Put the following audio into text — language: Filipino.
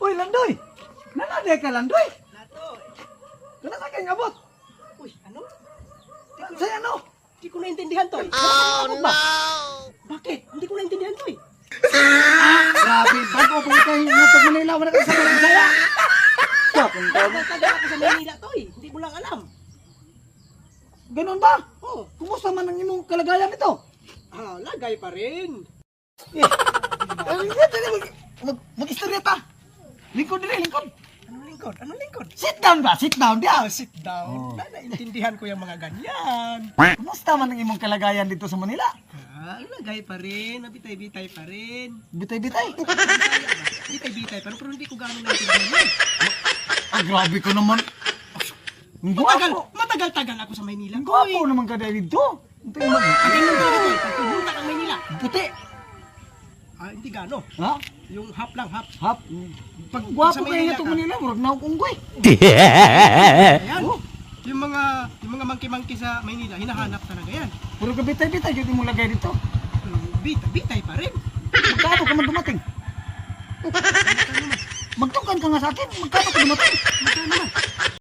Uy, Landoy! Nanaday ka, Landoy! Nato. Kana sa kanya abot? Uy, ano? Sa ano? Hindi ko naintindihan to. Oh, no! Bakit? Hindi ko naintindihan to. Grabe, bago po kayo ng Manila, wala ka sa mga saya. Tagal ako sa Manila to. Hindi mo lang alam. Ganun ba? Oh, Kumusta man ang imong kalagayan nito? lagay pa rin. Mag-istorya ta. Lingkod din, lingkod. Anong lingkod? Anong lingkod? Sit down ba? Sit down dia. Sit down. Oh. Naintindihan ko yung mga ganyan. Kumusta man ang imong kalagayan dito sa Manila? Lagay pa rin. Bitay-bitay pa rin. Bitay-bitay. Bitay-bitay pa rin. Pero hindi ko gano'ng naintindihan yun. Grabe ko naman. Ang Matagal-tagal ako sa Maynila. Ang gwapo naman ka dito. Tagal lang talaga to. Pagpupunta kang Maynila. Puti. Hindi gano. Ha? Yung half lang, half. Hap. Pag Gwapo sa kayo Maynila nga ka, Manila, murag na akong unggoy. Ayan. Oh. Yung mga monkey-monkey sa Maynila, hinahanap talaga yan. Puro ka bitay-bitay, yung mo lagay dito. Bitay pa rin. Magkano ka man dumating? Magtukan ka nga sa akin, magkano ka dumating? Magkano naman?